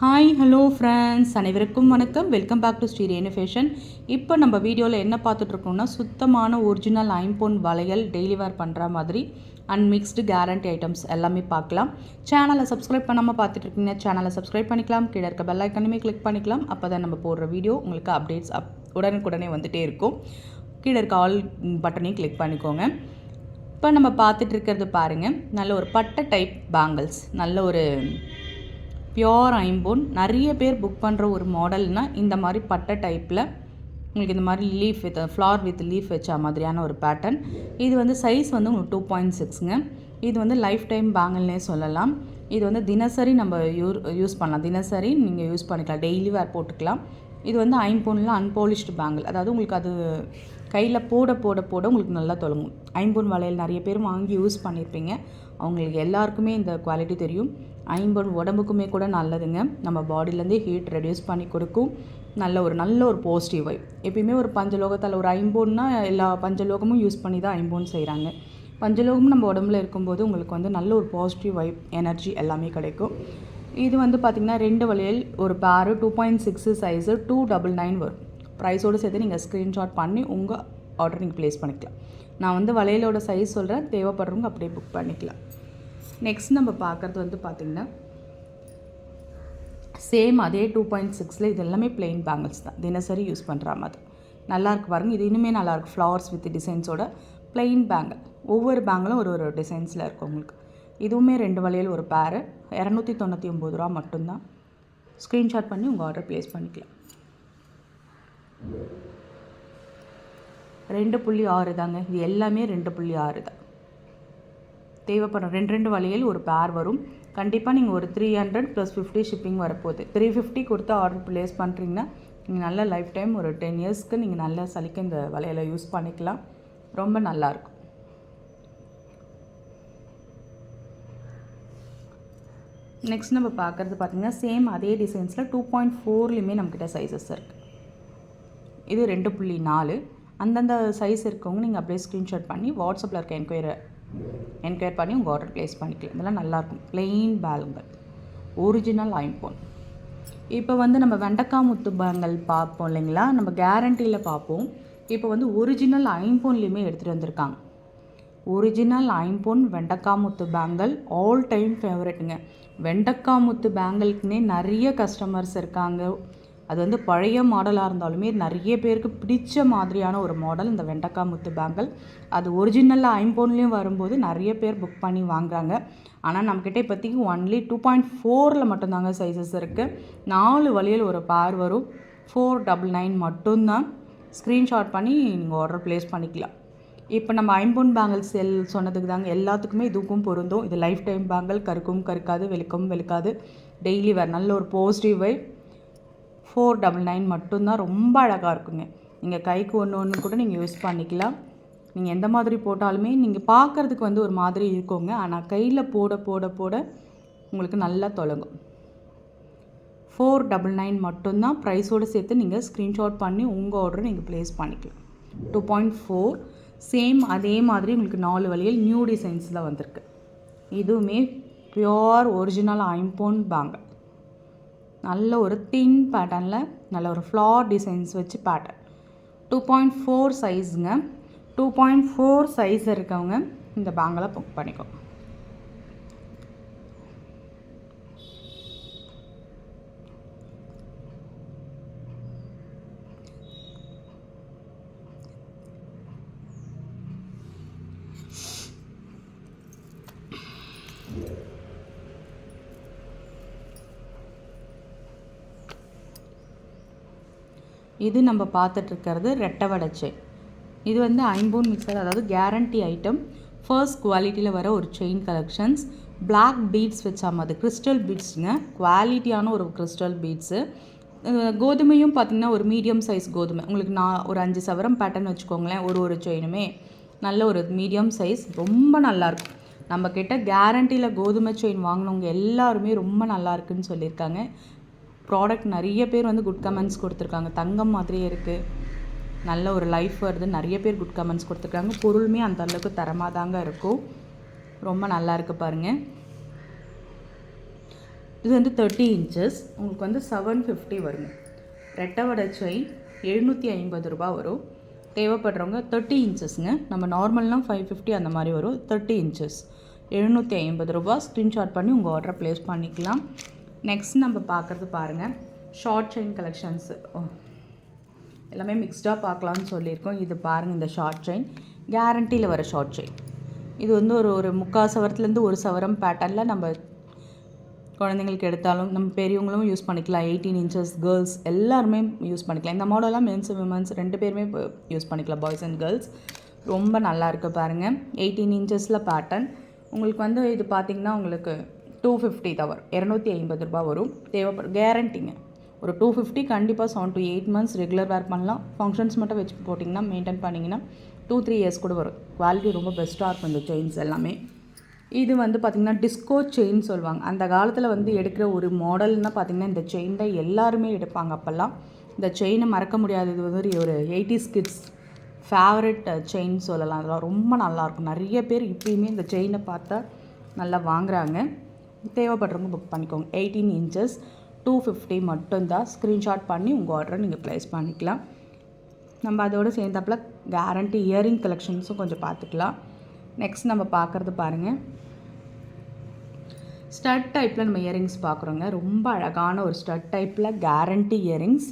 Hi hello friends, அனைவருக்கும் வணக்கம். Welcome back to Sri Renu fashion. இப்போ நம்ம வீடியோவில் என்ன பார்த்துட்ருக்கோம்னா, சுத்தமான ஒரிஜினல் ஐம்பொன் வளையல் டெய்லி வேர் பண்ணுற மாதிரி அன்மிக்ஸ்டு கேரண்டி ஐட்டம்ஸ் எல்லாமே பார்க்கலாம். சேனலை சப்ஸ்கிரைப் பண்ணாமல் பார்த்துட்ருக்கீங்க, சேனலை சப்ஸ்கிரைப் பண்ணிக்கலாம். கீழே இருக்க பெல் ஐக்கனையுமே கிளிக் பண்ணிக்கலாம். அப்போ தான் நம்ம போடுற வீடியோ உங்களுக்கு அப்டேட்ஸ் உடனுக்குடனே வந்துகிட்டே இருக்கும். கீழே இருக்க ஆல் பட்டனையும் கிளிக் பண்ணிக்கோங்க. இப்போ நம்ம பார்த்துட்ருக்கிறது பாருங்கள், நல்ல ஒரு பட்டை டைப் பேங்கிள்ஸ், நல்ல ஒரு பியோர் ஐம்பொன். நிறைய பேர் புக் பண்ணுற ஒரு மாடல்னால் இந்த மாதிரி பட்டை டைப்பில் உங்களுக்கு இந்த மாதிரி leaf with flower with leaf வச்ச மாதிரியான ஒரு பேட்டர்ன். இது வந்து சைஸ் வந்து உங்களுக்கு 2.6ங்க. இது வந்து லைஃப் டைம் பேங்கிள்னே சொல்லலாம். இது வந்து தினசரி நம்ம யூஸ் பண்ணலாம். தினசரி நீங்கள் யூஸ் பண்ணிக்கலாம், டெய்லி வேர் போட்டுக்கலாம். இது வந்து ஐம்பொன்னில் அன்பாலிஷ்டு பேங்கிள், அதாவது உங்களுக்கு அது கையில் போட போட போட உங்களுக்கு நல்லா தொலங்கும். ஐம்பொன் வளையல் நிறைய பேர் வாங்கி யூஸ் பண்ணியிருப்பீங்க, அவங்களுக்கு எல்லாருக்குமே இந்த குவாலிட்டி தெரியும். ஐம்பொன் உடம்புக்குமே கூட நல்லதுங்க. நம்ம பாடியிலேருந்தே ஹீட் ரெடியூஸ் பண்ணி கொடுக்கும். நல்ல ஒரு பாசிட்டிவ் வைப். எப்பயுமே ஒரு பஞ்சலோகத்தில் ஒரு ஐம்பொன்னா எல்லா பஞ்சலோகமும் யூஸ் பண்ணி தான் ஐம்பொன் செய்கிறாங்க. பஞ்சலோகமும் நம்ம உடம்புல இருக்கும்போது உங்களுக்கு வந்து நல்ல ஒரு பாசிட்டிவ் வைப், எனர்ஜி எல்லாமே கிடைக்கும். இது வந்து பார்த்திங்கன்னா 2 வளையல் ஒரு பேரு, 2.6 சைஸு, 299 வரும். ப்ரைஸோடு சேர்த்து நீங்கள் ஸ்க்ரீன்ஷாட் பண்ணி உங்கள் ஆர்டர் நீங்கள் ப்ளேஸ் பண்ணிக்கலாம். நான் வந்து வளையலோட சைஸ் சொல்கிறேன், தேவைப்படுறவங்க அப்படியே புக் பண்ணிக்கலாம். நெக்ஸ்ட் நம்ம பார்க்குறது வந்து பார்த்திங்கன்னா சேம் அதே 2.6ல் இது எல்லாமே பிளெயின் பேங்கிள்ஸ் தான், தினசரி யூஸ் பண்ணுற மாதிரி. நல்லாயிருக்கு பாருங்கள். இது இன்னுமே நல்லாயிருக்கு, ஃப்ளவர்ஸ் வித் டிசைன்ஸோட பிளெயின் பேங்கிள். ஒவ்வொரு பேங்கிளும் ஒரு டிசைன்ஸில் இருக்கும் உங்களுக்கு. இதுவுமே 2 வளையல் ஒரு பேரு, 299 ரூபா மட்டும்தான். ஸ்க்ரீன்ஷாட் பண்ணி உங்கள் ஆர்டர் ப்ளேஸ் பண்ணிக்கலாம். 2.6 தாங்க, இது எல்லாமே 2.6 தான். தேவைப்படுற 2 வளையல் ஒரு பேர் வரும். கண்டிப்பாக நீங்கள் ஒரு 300 + 50 ஷிப்பிங் வரப்போகுது. 350 கொடுத்து ஆர்டர் ப்ளேஸ் பண்ணுறீங்கன்னா நீங்கள் நல்ல லைஃப் டைம் ஒரு 10 இயர்ஸ்க்கு நீங்கள் நல்ல சலிக்க இந்த வளையலை யூஸ் பண்ணிக்கலாம். ரொம்ப நல்லாயிருக்கும். நெக்ஸ்ட் நம்ம பார்க்குறது பார்த்திங்கன்னா சேம் அதே டிசைன்ஸில் 2.4லையுமே நம்மக்கிட்ட சைஸஸ் இருக்குது. இது 2.4. அந்தந்த சைஸ் இருக்கவங்க நீங்கள் அப்படியே ஸ்க்ரீன்ஷாட் பண்ணி வாட்ஸ்அப்பில் இருக்க என்கொயர் பண்ணி உங்கள் ஆர்டர் ப்ளேஸ் பண்ணிக்கலாம். இதெல்லாம் நல்லாயிருக்கும். பிளெயின் பேங்கிள், ஒரிஜினல் ஐம்பொன். இப்போ வந்து நம்ம வெண்டைக்காய் முத்து பேங்கிள் பார்ப்போம் இல்லைங்களா, நம்ம கேரண்டியில் பார்ப்போம். இப்போ வந்து ஒரிஜினல் ஐம்பொன்லேயுமே எடுத்துகிட்டு வந்திருக்காங்க. ஒரிஜினல் ஐம்பொன் வெண்டைக்காய் முத்து பேங்கிள் ஆல் டைம் ஃபேவரெட்டுங்க. வெண்டைக்காய் முத்து பேங்கிள்க்குனே நிறைய கஸ்டமர்ஸ் இருக்காங்க. அது வந்து பழைய மாடலாக இருந்தாலுமே நிறைய பேருக்கு பிடிச்ச மாதிரியான ஒரு மாடல் இந்த வெண்டைக்காய் முத்து பேங்கிள். அது ஒரிஜினலில் ஐம்பொன்லேயும் வரும்போது நிறைய பேர் புக் பண்ணி வாங்குறாங்க. ஆனால் நம்மக்கிட்ட இப்போதைக்கு ஒன்லி 2.4ல் மட்டும்தாங்க சைஸஸ் இருக்குது. 4 வளையல் ஒரு பேர் வரும். 499 மட்டும்தான். ஸ்க்ரீன்ஷாட் பண்ணி நீங்கள் ஆர்டர் ப்ளேஸ் பண்ணிக்கலாம். இப்போ நம்ம ஐம்பொன் பேங்கிள்ஸ் சொன்னதுக்கு தாங்க எல்லாத்துக்குமே இதுக்கும் பொருந்தும். இது லைஃப் டைம் பேங்கிள், கருக்கும் கருக்காது, வெளுக்கவும் வெளுக்காது, டெய்லி வேர், நல்ல ஒரு பாசிட்டிவ் வைப். 499 மட்டும்தான். ரொம்ப அழகாக இருக்குங்க. நீங்கள் கைக்கு ஒன்று கூட நீங்கள் யூஸ் பண்ணிக்கலாம். நீங்கள் எந்த மாதிரி போட்டாலுமே நீங்கள் பார்க்குறதுக்கு வந்து ஒரு மாதிரி இருக்குங்க, ஆனால் கையில் போட போட போட உங்களுக்கு நல்லா தொலங்கும். 499 மட்டும்தான். ப்ரைஸோடு சேர்த்து நீங்கள் ஸ்க்ரீன்ஷாட் பண்ணி உங்கள் ஆர்டரை நீங்கள் ப்ளேஸ் பண்ணிக்கலாம். 2.4 சேம் அதே மாதிரி உங்களுக்கு 4 வளையல் நியூ டிசைன்ஸில் வந்திருக்கு. இதுவுமே பியோர் ஒரிஜினல் ஐம்பொன் பேங்கிள். நல்ல ஒரு தின் பேட்டர்னில் நல்ல ஒரு ஃப்ளார் டிசைன்ஸ் வச்சு பேட்டர்ன். 2.4 சைஸுங்க. 2.4 சைஸ் இருக்கவங்க இந்த பேங்கிளை புக் பண்ணிக்கோங்க. இது நம்ம பார்த்துட்ருக்கிறது ரெட்டை வடை செயின். இது வந்து ஐம்பொன் மிக்சர், அதாவது கேரண்டி ஐட்டம். ஃபர்ஸ்ட் குவாலிட்டியில் வர ஒரு செயின் கலெக்ஷன்ஸ். பிளாக் பீட்ஸ் வச்சா மாதிரி கிறிஸ்டல் பீட்ஸுங்க, குவாலிட்டியான ஒரு கிறிஸ்டல் பீட்ஸு. கோதுமையும் பார்த்திங்கன்னா ஒரு மீடியம் சைஸ் கோதுமை, உங்களுக்கு ஒரு 5 சவரம் பேட்டர்ன் வச்சுக்கோங்களேன். ஒரு செயினுமே நல்ல ஒரு மீடியம் சைஸ், ரொம்ப நல்லாயிருக்கும். நம்மக்கிட்ட கேரண்டியில் கோதுமை செயின் வாங்கினவங்க எல்லாருமே ரொம்ப நல்லாயிருக்குன்னு சொல்லியிருக்காங்க. ப்ராடக்ட் நிறைய பேர் வந்து குட் கமெண்ட்ஸ் கொடுத்துருக்காங்க. தங்கம் மாதிரியே இருக்குது, நல்ல ஒரு லைஃப் வருது, நிறைய பேர் குட் கமெண்ட்ஸ் கொடுத்துருக்காங்க. பொருளுமே அந்த அளவுக்கு தரமாக தாங்க இருக்கும். ரொம்ப நல்லா இருக்குது பாருங்கள். இது வந்து 30 இன்ச்சஸ். உங்களுக்கு வந்து 750 வருங்க. ரெட்டை வடை செயின் 750 ரூபா வரும். தேவைப்படுறவங்க 30 இன்ச்சஸ்ங்க. நம்ம நார்மல்னால் 550 அந்த மாதிரி வரும். 30 இன்ச்சஸ் 750 ரூபா. ஸ்க்ரீன்ஷாட் பண்ணி உங்கள் ஆர்டரை ப்ளேஸ் பண்ணிக்கலாம். நெக்ஸ்ட் நம்ம பார்க்குறது பாருங்கள், ஷார்ட் செயின் கலெக்ஷன்ஸு. எல்லாமே மிக்ஸ்டாக பார்க்கலான்னு சொல்லியிருக்கோம். இது பாருங்கள், இந்த ஷார்ட் செயின் கேரண்டியில் வர ஷார்ட் செயின். இது வந்து ஒரு 3/4 சவரத்துலேருந்து 1 சவரம் பேட்டர்னில் நம்ம குழந்தைங்களுக்கு எடுத்தாலும் நம்ம பெரியவங்களும் யூஸ் பண்ணிக்கலாம். 18 இன்ச்சஸ் கேர்ள்ஸ் எல்லாருமே யூஸ் பண்ணிக்கலாம். இந்த மாடலாம் மென்ஸ் விமன்ஸ் 2 பேருமே யூஸ் பண்ணிக்கலாம், பாய்ஸ் அண்ட் கேர்ள்ஸ். ரொம்ப நல்லா இருக்குது பாருங்கள். 18 இன்ச்சஸில் பேட்டர்ன். உங்களுக்கு வந்து இது பார்த்திங்கன்னா உங்களுக்கு 250 தவிர 250 ரூபா வரும். தேவைப்படும் கேரண்டிங்க. ஒரு 250 கண்டிப்பாக 7 to 8 months ரெகுலர் வேர் பண்ணலாம். ஃபங்க்ஷன்ஸ் மட்டும் வச்சு போட்டிங்கன்னா மெயின்டைன் பண்ணிங்கன்னா 2-3 years கூட வரும். குவாலிட்டி ரொம்ப பெஸ்ட்டாக இருக்கும் இந்த செயின்ஸ் எல்லாமே. இது வந்து பார்த்திங்கன்னா டிஸ்கோ செயின் சொல்லுவாங்க. அந்த காலத்தில் வந்து எடுக்கிற ஒரு மாடல்னால் பார்த்திங்கன்னா இந்த செயின் தான் எல்லாருமே எடுப்பாங்க அப்போல்லாம். இந்த செயினை மறக்க முடியாதது வந்து ஒரு 80s கிட்ஸ் ஃபேவரட் செயின் சொல்லலாம். அதெல்லாம் ரொம்ப நல்லாயிருக்கும். நிறைய பேர் இப்போயுமே இந்த செயினை பார்த்தா நல்லா வாங்குகிறாங்க. தேவைப்படுறவங்க புக் பண்ணிக்கோங்க. 18 இன்ச்சஸ் 250 மட்டும்தான். ஸ்க்ரீன்ஷாட் பண்ணி உங்கள் ஆர்டரை நீங்கள் ப்ளேஸ் பண்ணிக்கலாம். நம்ம அதோடு சேர்ந்தாப்பில் கேரண்டி இயரிங் கலெக்ஷன்ஸும் கொஞ்சம் பார்த்துக்கலாம். நெக்ஸ்ட் நம்ம பார்க்குறது பாருங்கள், ஸ்டட் டைப்பில் நம்ம இயரிங்ஸ் பார்க்குறோங்க. ரொம்ப அழகான ஒரு ஸ்டட் டைப்பில் கேரண்டி இயரிங்ஸ்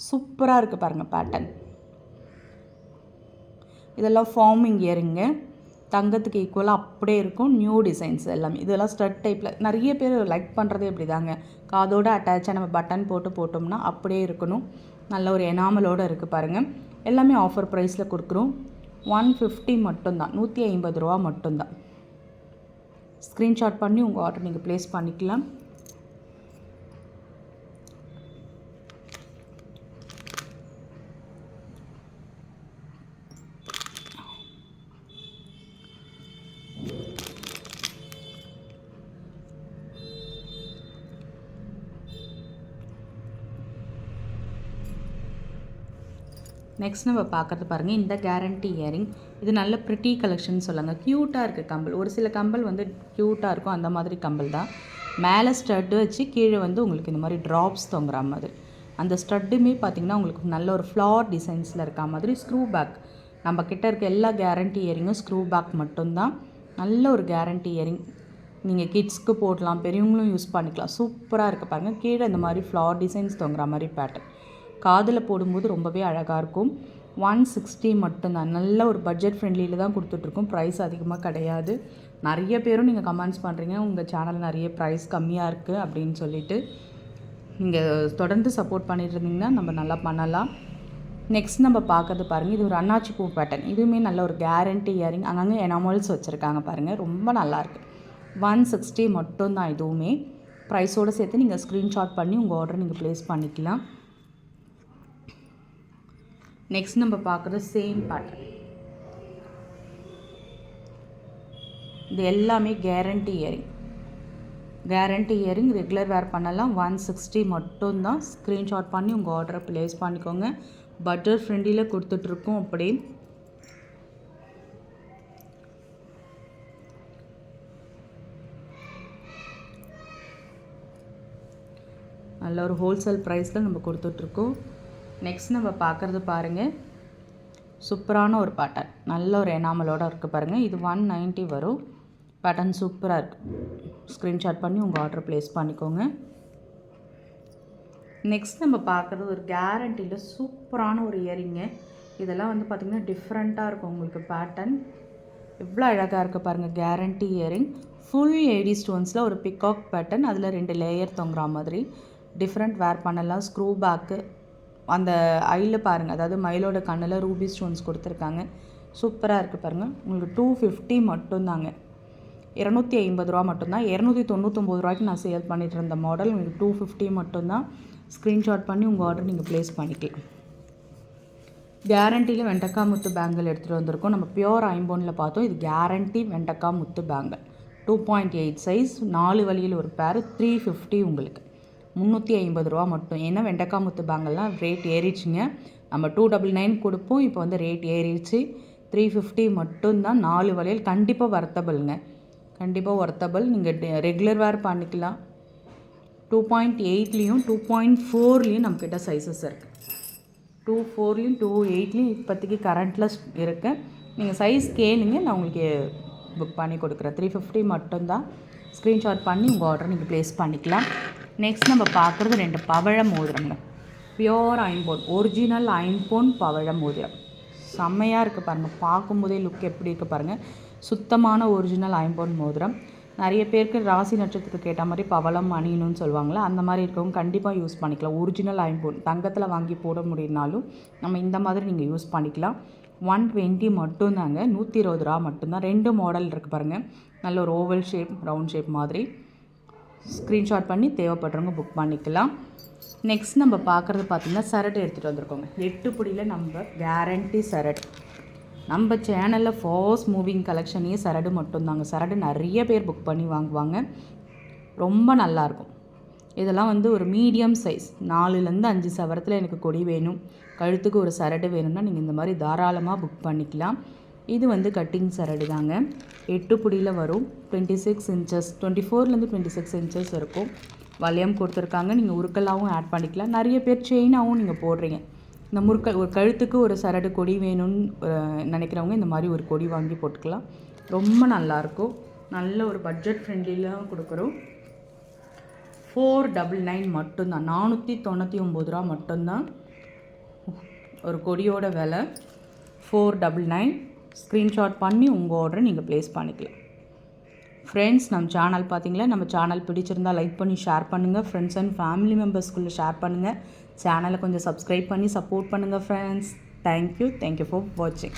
சூப்பராக இருக்குது பாருங்கள் பேட்டர்ன். இதெல்லாம் ஃபார்மிங் இயரிங்கு, தங்கத்துக்கு ஈக்குவலாக அப்படியே இருக்கும். நியூ டிசைன்ஸ் எல்லாமே. இதெல்லாம் ஸ்டட் டைப்பில் நிறைய பேர் லைக் பண்ணுறதே இப்படி தாங்க. காதோடு அட்டாச்சாக நம்ம பட்டன் போட்டோம்னா அப்படியே இருக்கணும். நல்ல ஒரு எனாமலோடு இருக்குது பாருங்கள். எல்லாமே ஆஃபர் ப்ரைஸில் கொடுக்குறோம். 150 மட்டும்தான், 150 ரூபா மட்டும்தான். ஸ்க்ரீன்ஷாட் பண்ணி உங்கள் ஆர்டர் நீங்கள் ப்ளேஸ் பண்ணிக்கலாம். நெக்ஸ்ட் நம்ம பார்க்குறது பாருங்கள், இந்த கேரண்டி இயரிங். இது நல்ல ப்ரிட்டி கலெக்ஷன் சொல்லுங்கள். க்யூட்டாக இருக்குது கம்பல். ஒரு சில கம்பல் வந்து க்யூட்டாக இருக்கும், அந்த மாதிரி கம்பல் தான். மேலே ஸ்டட்டு வச்சு கீழே வந்து உங்களுக்கு இந்த மாதிரி ட்ராப்ஸ் தொங்குற மாதிரி. அந்த ஸ்டட்டுமே பார்த்திங்கன்னா உங்களுக்கு நல்ல ஒரு ஃப்ளார் டிசைன்ஸில் இருக்க மாதிரி. ஸ்க்ரூ பேக் நம்ம கிட்ட இருக்க எல்லா கேரண்டி இயரிங்கும் ஸ்க்ரூ பேக் மட்டும்தான். நல்ல ஒரு கேரண்டி இயரிங். நீங்கள் கிட்ஸ்க்கு போடலாம், பெரியவங்களும் யூஸ் பண்ணிக்கலாம். சூப்பராக இருக்குது பாருங்கள். கீழே இந்த மாதிரி ஃப்ளார் டிசைன்ஸ் தொங்குற மாதிரி பேட்டர்ன். காதில் போடும்போது ரொம்பவே அழகாக இருக்கும். 160 மட்டும்தான். நல்ல ஒரு பட்ஜெட் ஃப்ரெண்ட்லியில் தான் கொடுத்துட்ருக்கோம். ப்ரைஸ் அதிகமாக கிடையாது. நிறைய பேரும் நீங்கள் கமெண்ட்ஸ் பண்ணுறீங்க, உங்கள் சேனல் நிறைய ப்ரைஸ் கம்மியாக இருக்குது அப்படின்னு சொல்லிட்டு. நீங்கள் தொடர்ந்து சப்போர்ட் பண்ணிட்டு இருந்தீங்கன்னா நம்ம நல்லா பண்ணலாம். நெக்ஸ்ட் நம்ம பார்க்குறது பாருங்கள், இது ஒரு அன்னாச்சி பூ பேட்டர்ன். இதுவுமே நல்ல ஒரு கேரண்டி இயரிங். அங்கங்கே எனாமல்ஸ் வச்சுருக்காங்க பாருங்கள். ரொம்ப நல்லாயிருக்கு. 160 மட்டும்தான். இதுவுமே ப்ரைஸோடு சேர்த்து நீங்கள் ஸ்க்ரீன்ஷாட் பண்ணி உங்கள் ஆர்டர் நீங்கள் ப்ளேஸ் பண்ணிக்கலாம். நெக்ஸ்ட் நம்ம பார்க்குறது சேம் பேட்டர்ன். இது எல்லாமே guarantee earring. Guarantee earring regular wear பண்ணலாம். 160 மட்டும்தான். ஸ்க்ரீன்ஷாட் பண்ணி உங்கள் ஆர்டரை ப்ளேஸ் பண்ணிக்கோங்க. பட்ஜெட் ஃப்ரெண்ட்லியில் கொடுத்துட்ருக்கோம். அப்படியே நல்ல ஒரு ஹோல்சேல் ப்ரைஸில் நம்ம கொடுத்துட்ருக்கோம். நெக்ஸ்ட் நம்ம பார்க்குறது பாருங்கள், சூப்பரான ஒரு பேட்டர்ன். நல்ல ஒரு எனாமலோடு இருக்குது பாருங்கள். இது 190 வரும். பேட்டர்ன் சூப்பராக இருக்குது. ஸ்க்ரீன்ஷாட் பண்ணி உங்கள் ஆர்டர் ப்ளேஸ் பண்ணிக்கோங்க. நெக்ஸ்ட் நம்ம பார்க்குறது ஒரு கேரண்டியில் சூப்பரான ஒரு இயரிங்கு. இதெல்லாம் வந்து பார்த்திங்கன்னா டிஃப்ரெண்ட்டாக இருக்கும் உங்களுக்கு பேட்டர்ன். எவ்வளோ அழகாக இருக்குது பாருங்கள். கேரண்டி இயரிங் ஃபுல் ஏடி ஸ்டோன்ஸில் ஒரு பிகாக் பேட்டர்ன். அதில் 2 லேயர் தொங்குற மாதிரி. டிஃப்ரெண்ட் வேர் பண்ணலாம். ஸ்க்ரூ பேக்கு அந்த ஐயில் பாருங்கள், அதாவது மயிலோட கண்ணில் ரூபி ஸ்டோன்ஸ் கொடுத்துருக்காங்க. சூப்பராக இருக்குது பாருங்கள். உங்களுக்கு 250 மட்டும்தாங்க. 250 ரூபா மட்டும்தான். 299 ரூபாய்க்கு நான் சேல் பண்ணிட்டு இருந்த மாடல் உங்களுக்கு 250 மட்டும்தான். ஸ்க்ரீன்ஷாட் பண்ணி உங்கள் ஆர்டர் நீங்கள் ப்ளேஸ் பண்ணிக்கலாம். கேரண்டியில் வெண்டக்காய் முத்து பேங்கிள் எடுத்துகிட்டு வந்திருக்கோம். நம்ம பியோர் ஐம்பொன்னில் பார்த்தோம். இது கேரண்டி வெண்டக்காய் முத்து பேங்கிள் 2.8 சைஸ், 4 வழியில் ஒரு பேர். 350 உங்களுக்கு 350 ரூபா மட்டும். ஏன்னா வெண்டக்காய் முத்து பேங்கிள்லாம் ரேட் ஏறிடுச்சுங்க. நம்ம 299 கொடுப்போம். இப்போ வந்து ரேட் ஏறிடுச்சு. 350 மட்டும்தான். 4 வளையல். கண்டிப்பாக வர்த்தபிள்ங்க. கண்டிப்பாக ஒர்த்தபிள். நீங்கள் ரெகுலர் வேர் பண்ணிக்கலாம். 2.8லேயும் 2.4லேயும் நம்மக்கிட்ட சைஸஸ் இருக்குது. 2.4லேயும் 2.8லேயும் இப்போதைக்கு கரண்ட்டில் இருக்குது. நீங்கள் சைஸ் கேளுங்க, நான் உங்களுக்கு புக் பண்ணி கொடுக்குறேன். 350 மட்டும்தான். ஸ்க்ரீன்ஷாட் பண்ணி உங்கள் ஆர்டர் நீங்கள் ப்ளேஸ் பண்ணிக்கலாம். நெக்ஸ்ட் நம்ம பார்க்குறது 2 பவழ மோதிரங்க. பியோர் ஐம்பொன், ஒரிஜினல் ஐம்பொன் பவழ மோதிரம். செம்மையாக இருக்குது பாருங்கள், பார்க்கும்போதே லுக் எப்படி இருக்குது பாருங்கள். சுத்தமான ஒரிஜினல் ஐம்பொன் மோதிரம். நிறைய பேருக்கு ராசி நட்சத்திரத்துக்கு கேட்ட மாதிரி பவளம் அணியணும்னு சொல்லுவாங்களே, அந்த மாதிரி இருக்கவங்க கண்டிப்பாக யூஸ் பண்ணிக்கலாம். ஒரிஜினல் ஐம்பொன் தங்கத்தில் வாங்கி போட முடியினாலும் நம்ம இந்த மாதிரி நீங்கள் யூஸ் பண்ணிக்கலாம். 120 மட்டும்தாங்க, 120 ரூபா மட்டும்தான். 2 மாடல் இருக்குது பாருங்கள், நல்ல ஒரு ஓவல் ஷேப், ரவுண்ட் ஷேப் மாதிரி. ஸ்க்ரீன்ஷாட் பண்ணி தேவைப்படுறவங்க புக் பண்ணிக்கலாம். நெக்ஸ்ட் நம்ம பார்க்குறது பார்த்திங்கன்னா சரடு எடுத்துகிட்டு வந்திருக்கோங்க. 8 பிடியில் நம்ம கேரண்டி சரடு. நம்ம சேனலில் ஃபாஸ்ட் மூவிங் கலெக்ஷனே சரடு மட்டும்தாங்க. சரடு நிறைய பேர் புக் பண்ணி வாங்குவாங்க, ரொம்ப நல்லாயிருக்கும். இதெல்லாம் வந்து ஒரு மீடியம் சைஸ், 4லேருந்து 5 சவரத்தில் எனக்கு கொடி வேணும், கழுத்துக்கு ஒரு சரடு வேணும்னா நீங்கள் இந்த மாதிரி தாராளமாக புக் பண்ணிக்கலாம். இது வந்து கட்டிங் சரடு தாங்க. 8 பிடியில் வரும். 26 இன்ச்சஸ், 24லேருந்து 26 இன்ச்சஸ் இருக்கும். வளையம் கொடுத்துருக்காங்க, நீங்கள் உருக்கலாகவும் ஆட் பண்ணிக்கலாம். நிறைய பேர் செயினாகவும் நீங்கள் போடுறீங்க. இந்த முறுக்கல் ஒரு கழுத்துக்கு ஒரு சரடு கொடி வேணும்னு நினைக்கிறவங்க இந்த மாதிரி ஒரு கொடி வாங்கி போட்டுக்கலாம். ரொம்ப நல்லாயிருக்கும். நல்ல ஒரு பட்ஜெட் ஃப்ரெண்ட்லிலாம் கொடுக்குறோம். 499 மட்டும்தான், 499 ரூபா மட்டும்தான் ஒரு கொடியோட விலை. 499. ஸ்க்ரீன்ஷாட் பண்ணி உங்கள் ஆர்டரை நீங்கள் ப்ளேஸ் பண்ணிக்கலாம். ஃப்ரெண்ட்ஸ், நம்ம சேனல் பார்த்தீங்களா, நம்ம சேனல் பிடிச்சிருந்தால் லைக் பண்ணி ஷேர் பண்ணுங்கள். ஃப்ரெண்ட்ஸ் அண்ட் ஃபேமிலி மெம்பர்ஸ்குள்ளே ஷேர் பண்ணுங்கள். சேனலை கொஞ்சம் சப்ஸ்கிரைப் பண்ணி சப்போர்ட் பண்ணுங்கள் ஃப்ரெண்ட்ஸ். தேங்க்யூ ஃபார் வாட்சிங்.